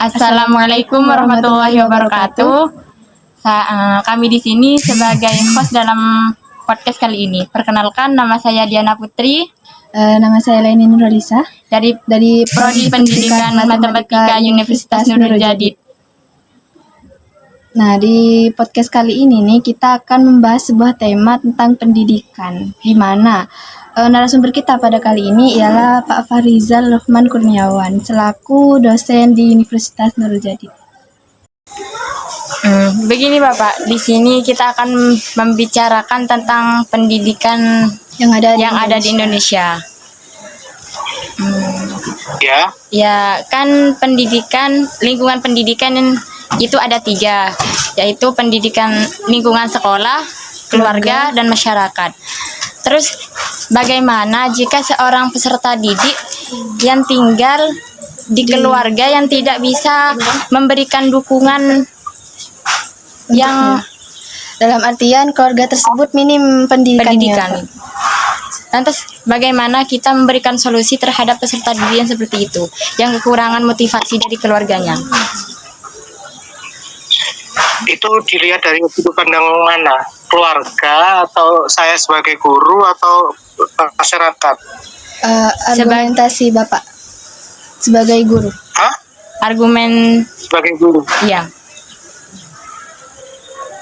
Assalamualaikum warahmatullahi wabarakatuh. Kami di sini sebagai host dalam podcast kali ini. Perkenalkan, nama saya Diana Putri. Nama saya Leni Nuralisa dari Prodi Pendidikan Matematika Universitas Nurul Jadid. Nah, di podcast kali ini nih kita akan membahas sebuah tema tentang pendidikan, di mana narasumber kita pada kali ini ialah Pak Farizal Luqman Kurniawan selaku dosen di Universitas Nurul Jadid. Begini Bapak, di sini kita akan membicarakan tentang pendidikan yang ada di Indonesia. Ya kan lingkungan pendidikan itu ada 3, yaitu pendidikan lingkungan sekolah, keluarga, dan masyarakat. Terus bagaimana jika seorang peserta didik yang tinggal di keluarga yang tidak bisa memberikan dukungan yang dalam artian keluarga tersebut minim pendidikan. Lantas bagaimana kita memberikan solusi terhadap peserta didik yang seperti itu, yang kekurangan motivasi dari keluarganya? Itu dilihat dari sudut pandang mana? Keluarga atau saya sebagai guru atau masyarakat? Argumentasi Bapak sebagai guru. Argumen sebagai guru. Iya.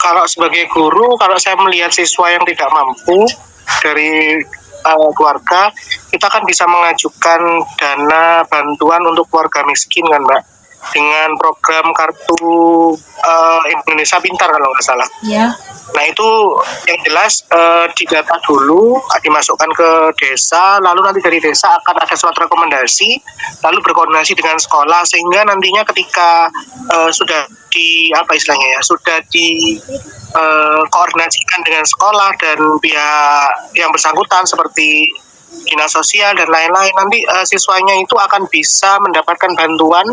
Kalau sebagai guru, kalau saya melihat siswa yang tidak mampu dari keluarga, kita kan bisa mengajukan dana bantuan untuk keluarga miskin kan Mbak, dengan program kartu Indonesia Pintar kalau nggak salah. Iya. Nah itu yang jelas didata dulu, dimasukkan ke desa, lalu nanti dari desa akan ada suatu rekomendasi, lalu berkoordinasi dengan sekolah, sehingga nantinya ketika sudah koordinasikan dengan sekolah dan pihak yang bersangkutan seperti dinas sosial dan lain-lain, nanti siswanya itu akan bisa mendapatkan bantuan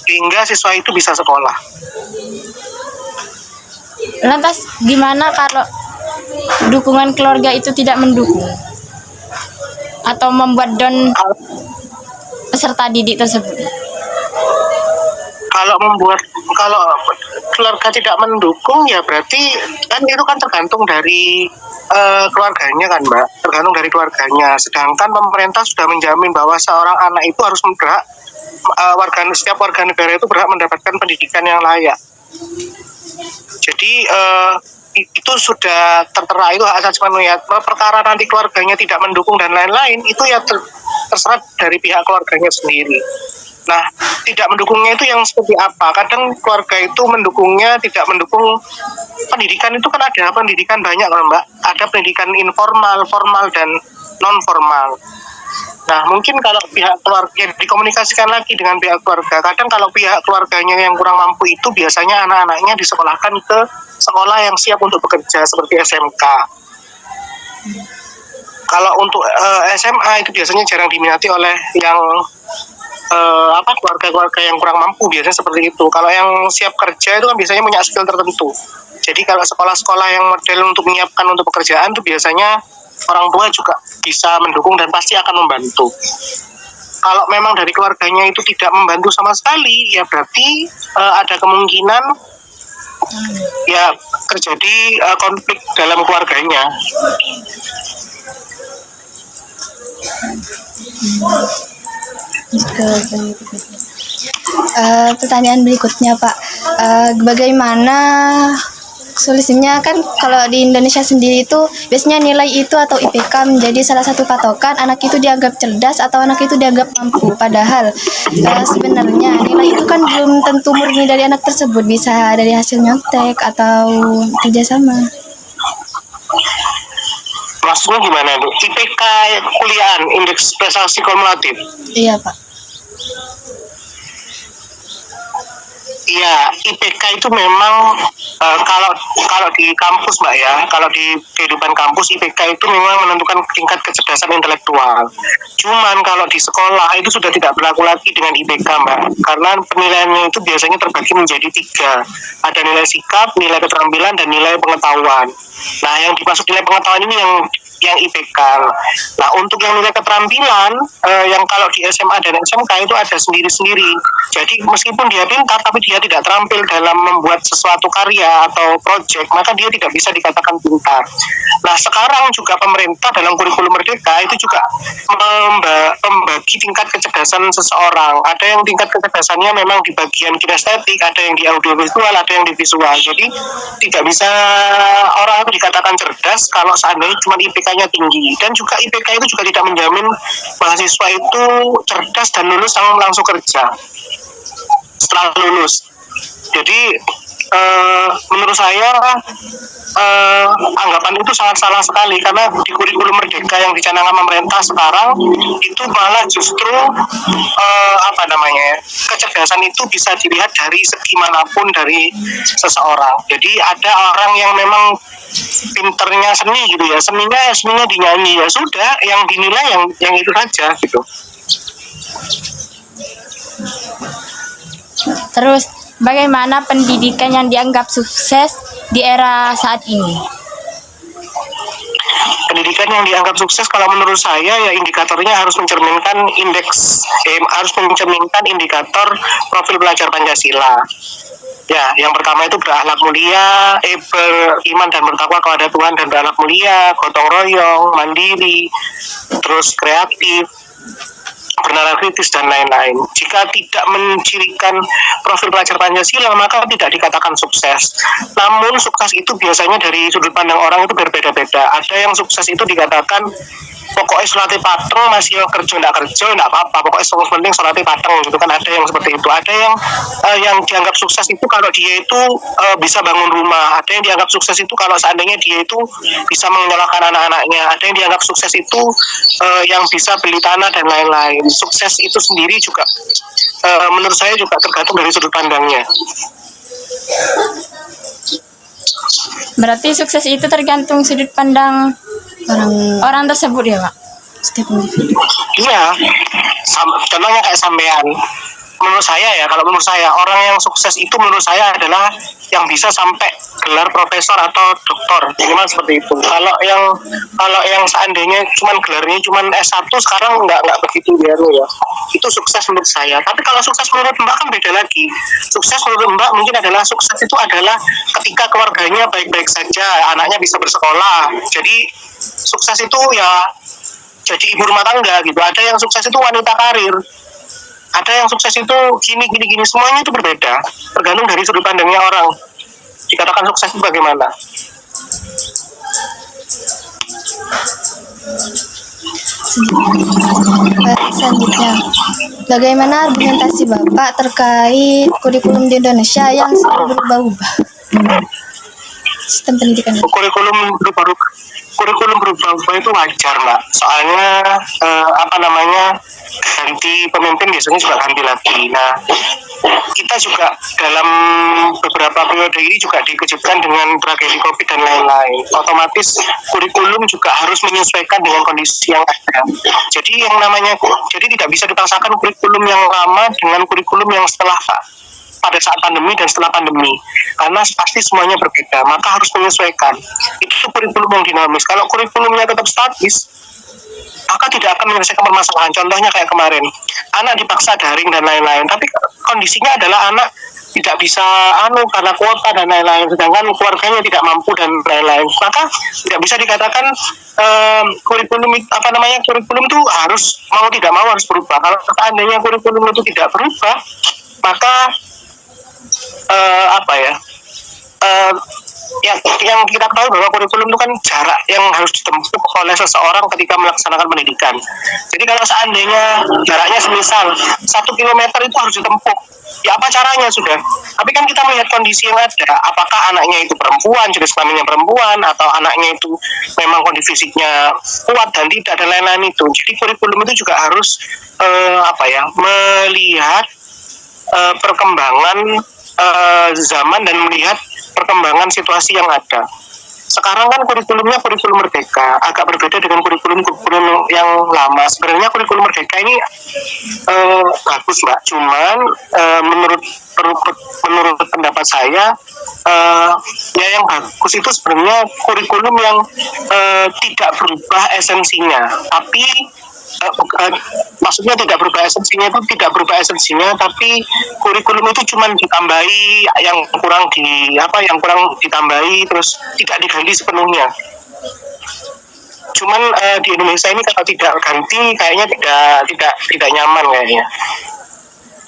hingga siswa itu bisa sekolah. Lantas gimana kalau dukungan keluarga itu tidak mendukung atau membuat down peserta didik tersebut? Kalau keluarga tidak mendukung, ya berarti kan itu kan tergantung dari keluarganya kan Mbak, tergantung dari keluarganya. Sedangkan pemerintah sudah menjamin bahwa seorang anak itu harus berhak, setiap warga negara itu berhak mendapatkan pendidikan yang layak. Jadi itu sudah tertera, itu hak asasi manusia. Perkara nanti keluarganya tidak mendukung dan lain-lain, itu ya terserah dari pihak keluarganya sendiri. Nah, tidak mendukungnya itu yang seperti apa? Kadang keluarga itu mendukungnya, tidak mendukung pendidikan itu kan ada pendidikan banyak kan Mbak. Ada pendidikan informal, formal, dan non formal. Nah, mungkin kalau pihak keluarga dikomunikasikan lagi dengan pihak keluarga. Kadang kalau pihak keluarganya yang kurang mampu itu biasanya anak-anaknya disekolahkan ke sekolah yang siap untuk bekerja seperti SMK. Kalau untuk SMA itu biasanya jarang diminati oleh yang keluarga-keluarga yang kurang mampu, biasanya seperti itu. Kalau yang siap kerja itu kan biasanya punya skill tertentu. Jadi kalau sekolah-sekolah yang model untuk menyiapkan untuk pekerjaan itu biasanya orang tua juga bisa mendukung dan pasti akan membantu. Kalau memang dari keluarganya itu tidak membantu sama sekali, ya berarti ada kemungkinan ya terjadi konflik dalam keluarganya. Pertanyaan berikutnya Pak, bagaimana solusinya? Kan kalau di Indonesia sendiri itu biasanya nilai itu atau IPK menjadi salah satu patokan anak itu dianggap cerdas atau anak itu dianggap mampu, padahal sebenarnya nilai itu kan belum tentu murni dari anak tersebut, bisa dari hasil nyontek atau kerjasama. Maksudnya gimana Bu? IPK kuliahan, indeks prestasi kumulatif? Iya Pak. Iya, IPK itu memang kalau di kampus Mbak ya, kalau di kehidupan kampus IPK itu memang menentukan tingkat kecerdasan intelektual. Cuman kalau di sekolah itu sudah tidak berlaku lagi dengan IPK Mbak, karena penilaiannya itu biasanya terbagi menjadi 3. Ada nilai sikap, nilai keterampilan, dan nilai pengetahuan. Nah, yang dimaksud nilai pengetahuan ini yang yang IPK. Nah, untuk yang nilai keterampilan yang kalau di SMA dan SMK itu ada sendiri-sendiri. Jadi meskipun dia pintar tapi dia tidak terampil dalam membuat sesuatu karya atau proyek, maka dia tidak bisa dikatakan pintar. Nah, sekarang juga pemerintah dalam kurikulum Merdeka itu juga membagi tingkat kecerdasan seseorang. Ada yang tingkat kecerdasannya memang di bagian kinestetik, ada yang di audiovisual, ada yang di visual. Jadi tidak bisa orang itu dikatakan cerdas kalau seandainya cuma IPK-nya tinggi. Dan juga IPK itu juga tidak menjamin mahasiswa itu cerdas dan lulus langsung kerja setelah lulus. Jadi menurut saya anggapan itu sangat salah sekali, karena di kurikulum Merdeka yang dicanangkan pemerintah sekarang itu malah justru kecerdasan itu bisa dilihat dari segi manapun dari seseorang. Jadi ada orang yang memang pinternya seni gitu ya, seninya dinyanyi, ya sudah, yang dinilai yang itu saja gitu. Terus, bagaimana pendidikan yang dianggap sukses di era saat ini? Pendidikan yang dianggap sukses kalau menurut saya ya indikatornya harus mencerminkan indikator profil pelajar Pancasila. Ya, yang pertama itu berakhlak mulia, beriman dan bertakwa kepada Tuhan dan berakhlak mulia, gotong royong, mandiri, terus kreatif, bernalar kritis dan lain-lain. Jika tidak mencirikan profil pelajar Pancasila, maka tidak dikatakan sukses. Namun sukses itu biasanya dari sudut pandang orang itu berbeda-beda. Ada yang sukses itu dikatakan pokoknya sholatnya pateng, masih kerja nggak apa-apa, pokoknya yang penting sholatnya pateng gitu kan. Ada yang seperti itu. Ada yang dianggap sukses itu kalau dia itu bisa bangun rumah. Ada yang dianggap sukses itu kalau seandainya dia itu bisa menyekolahkan anak-anaknya. Ada yang dianggap sukses itu yang bisa beli tanah dan lain-lain. Sukses itu sendiri juga menurut saya juga tergantung dari sudut pandangnya. Berarti sukses itu tergantung sudut pandang orang tersebut ya, Pak? Setiap individu. Iya, contohnya kayak sampean. Menurut saya orang yang sukses itu menurut saya adalah yang bisa sampai gelar profesor atau doktor, minimal seperti itu. Kalau yang seandainya gelarnya cuman S1 sekarang nggak begitu ya. Itu sukses menurut saya. Tapi kalau sukses menurut Mbak kan beda lagi. Sukses menurut Mbak mungkin adalah sukses itu adalah ketika keluarganya baik-baik saja, anaknya bisa bersekolah. Jadi sukses itu ya jadi ibu rumah tangga gitu. Ada yang sukses itu wanita karir. Ada yang sukses itu gini, semuanya itu berbeda, tergantung dari sudut pandangnya orang. Dikatakan sukses itu bagaimana? Selanjutnya, bagaimana argumentasi Bapak terkait kurikulum di Indonesia yang selalu berubah-ubah? Sistem pendidikan. Kurikulum berubah-ubah itu wajar, Mbak. Soalnya ganti pemimpin biasanya juga ganti lagi. Nah, kita juga dalam beberapa periode ini juga dikejutkan dengan tragedi COVID dan lain-lain. Otomatis kurikulum juga harus menyesuaikan dengan kondisi yang ada. Jadi tidak bisa dipaksakan kurikulum yang lama dengan kurikulum yang pada saat pandemi dan setelah pandemi, karena pasti semuanya berbeda, maka harus menyesuaikan. Itu kurikulum yang dinamis. Kalau kurikulumnya tetap statis, maka tidak akan menyelesaikan permasalahan. Contohnya kayak kemarin, anak dipaksa daring dan lain-lain, tapi kondisinya adalah anak tidak bisa karena kuota dan lain-lain, sedangkan keluarganya tidak mampu dan lain-lain, maka tidak bisa dikatakan kurikulum itu harus mau tidak mau harus berubah. Kalau seandainya kurikulum itu tidak berubah, maka yang kita tahu bahwa kurikulum itu kan jarak yang harus ditempuh oleh seseorang ketika melaksanakan pendidikan. Jadi kalau seandainya jaraknya semisal 1 kilometer itu harus ditempuh, ya apa caranya sudah. Tapi kan kita melihat kondisi yang ada, apakah anaknya itu perempuan, jenis kelaminnya perempuan, atau anaknya itu memang kondisi fisiknya kuat dan tidak, dan lain-lain itu. Jadi kurikulum itu juga harus melihat perkembangan zaman dan melihat perkembangan situasi yang ada. Sekarang kan kurikulumnya kurikulum merdeka, agak berbeda dengan kurikulum yang lama. Sebenarnya kurikulum merdeka ini bagus Mbak, cuman menurut pendapat saya ya yang bagus itu sebenarnya kurikulum yang tidak berubah esensinya, tapi maksudnya tidak berubah esensinya, tapi kurikulum itu cuma ditambahi yang kurang ditambahi, terus tidak diganti sepenuhnya. Cuman di Indonesia ini kalau tidak ganti kayaknya tidak nyaman kayaknya.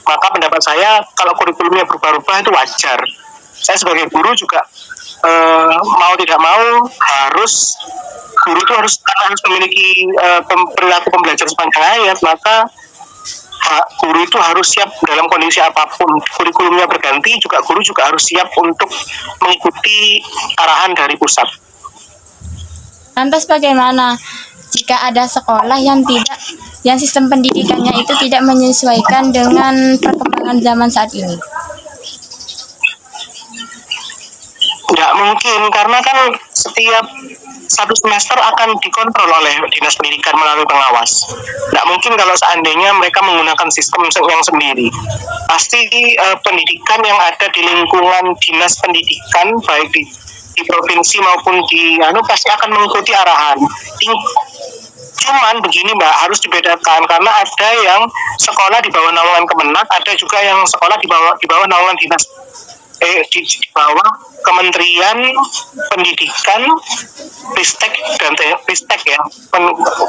Maka pendapat saya kalau kurikulumnya berubah-ubah itu wajar. Saya sebagai guru juga mau tidak mau guru itu harus memiliki perilaku pembelajar sepanjang hayat. Maka guru itu harus siap dalam kondisi apapun. Kurikulumnya berganti, guru juga harus siap untuk mengikuti arahan dari pusat. Lantas bagaimana jika ada sekolah yang sistem pendidikannya itu tidak menyesuaikan dengan perkembangan zaman saat ini? Nggak mungkin, karena kan setiap satu semester akan dikontrol oleh Dinas Pendidikan melalui pengawas. Nggak mungkin kalau seandainya mereka menggunakan sistem yang sendiri. Pasti pendidikan yang ada di lingkungan Dinas Pendidikan, baik di provinsi maupun di pasti akan mengikuti arahan. Cuman begini Mbak, harus dibedakan karena ada yang sekolah di bawah naungan Kemenak, ada juga yang sekolah di bawah naungan dinas di bawah Kementerian Pendidikan, Ristek ya,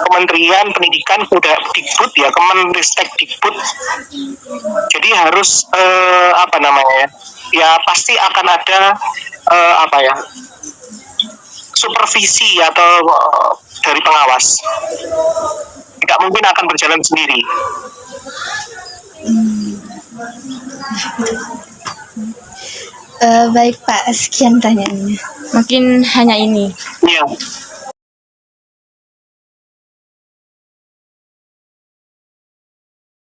Kementerian Pendidikan Dikbud ya, Kemenristek Dikbud. Jadi harus ya pasti akan ada supervisi atau dari pengawas. Tidak mungkin akan berjalan sendiri. Baik Pak, sekian pertanyaannya. Mungkin hanya ini. Iya.